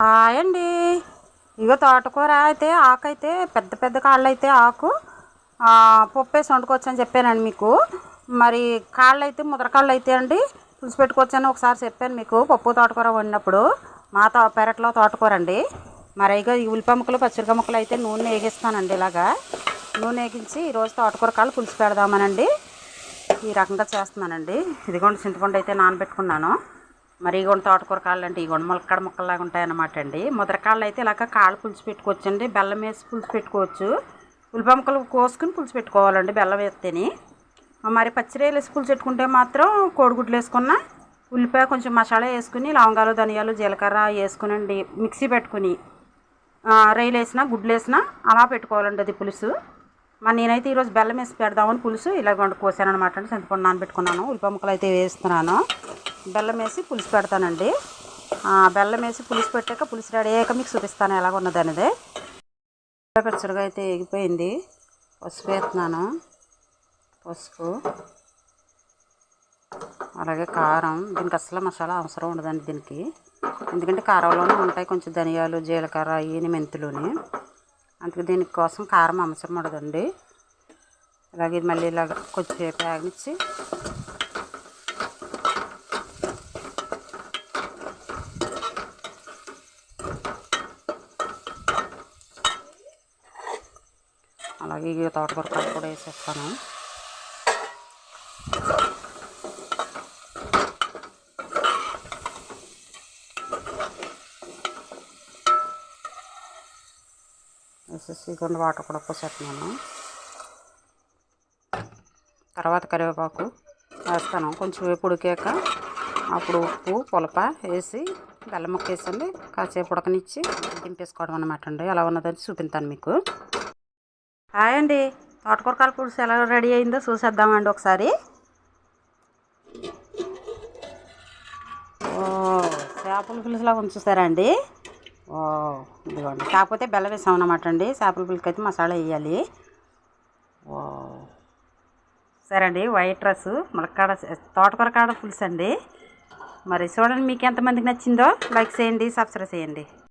Hi అండి. ఇగో తోటకూర అయితే ఆకు అయితే పెద్ద పెద్ద కాళ్ళు అయితే ఆకు పప్పు వేసి వండుకోవచ్చు అని చెప్పానండి మీకు. మరి కాళ్ళు అయితే ముద్రకాళ్ళు అయితే అండి పులుసు పెట్టుకోవచ్చు అని ఒకసారి చెప్పాను మీకు పప్పు తోటకూర వండినప్పుడు. మా పెరట్లో తోటకూర అండి. మరి ఇగో ఈ ఉల్లిపాయ ముక్కలు పచ్చిమిరపకాయ ముక్కలు అయితే నూనె వేగిస్తానండి. ఇలాగా నూనె వేగించి ఈరోజు తోటకూర కాళ్ళు పులుసు పెడదామనండి ఈ రకంగా చేస్తున్నానండి. ఇదిగోండి చింతపండు అయితే నానబెట్టుకున్నాను. మరి ఇగోండి తోటకూర కాళ్ళు అంటే ఇగోండి ములక్కడ ముక్కల్లాగా ఉంటాయన్నమాట అండి. ముద్రకాళ్ళు అయితే ఇలాగ కాళ్ళు పులుసు పెట్టుకోవచ్చు అండి. బెల్లం వేసి పులుసు పెట్టుకోవచ్చు. ఉల్లిపాయ ముక్కలు కోసుకుని పులుసు పెట్టుకోవాలండి బెల్లం వేస్తేనే. మరి పచ్చిరొయ్యలు వేసి పులుసు పెట్టుకుంటే మాత్రం కోడిగుడ్లు వేసుకున్న ఉల్లిపాయ కొంచెం మసాలా వేసుకుని లవంగాలు ధనియాలు జీలకర్ర వేసుకునండి మిక్సీ పెట్టుకుని రొయ్యలు వేసినా గుడ్లు వేసినా అలా పెట్టుకోవాలండి అది పులుసు. మరి నేనైతే ఈరోజు బెల్లం వేసి పెడదామని పులుసు ఇలాగ కోసాను అనమాట అండి. చింతపండు నానబెట్టుకున్నాను. ఉల్లిపాయ ముక్కలు అయితే వేస్తున్నాను. బెల్లం వేసి పులుసు పెడతానండి. బెల్లం వేసి పులుసు పెట్టాక పులుసు రెడీ అయ్యాక మీకు చూపిస్తాను ఎలాగ ఉన్నది అనేది. పచ్చడిగా అయితే ఎగిపోయింది. పసుపు వేస్తున్నాను. పసుపు అలాగే కారం. దీనికి అసలు మసాలా అవసరం ఉండదండి దీనికి, ఎందుకంటే కారంలోనే ఉంటాయి కొంచెం ధనియాలు జీలకర్ర ఈయన మెంతులుని, అందుకే దీనికోసం కారం అవసరం ఉండదండి. అలాగే మళ్ళీ ఇలాగ కొద్దిసేపు ఆగనిచ్చి అలాగే ఇక తోటకూర కాళ్ళు కూడా వేసేస్తాను. వేసేసి కొన్ని వాటర్ కూడా పోసేస్తున్నాను. తర్వాత కరివేపాకు వేస్తాను. కొంచెం వేపు ఉడికాక అప్పుడు ఉప్పు పులప వేసి బెల్లం ముక్క వేసండి కాసేపు ఉడకనిచ్చి దింపేసుకోవడం అనమాట అండి. అలా ఉన్నదని చూపిస్తాను మీకు. హాయ్ అండి. తోటకూర కాళ్ళు పులుసు ఎలా రెడీ అయిందో చూసేద్దామండి ఒకసారి. చేపల పులుసులాగా ఉంచుతారా అండి. ఇదిగోండి, కాకపోతే బెల్లం వేసాం అన్నమాట అండి. చేపల పులుసుకి అయితే మసాలా వేయాలి. సరే అండి. వైట్ రైస్ ములక్కాడ తోటకూర కాడ పులుసు అండి. మరి చూడండి మీకు ఎంతమందికి నచ్చిందో లైక్ చేయండి, సబ్స్క్రైబ్ చేయండి.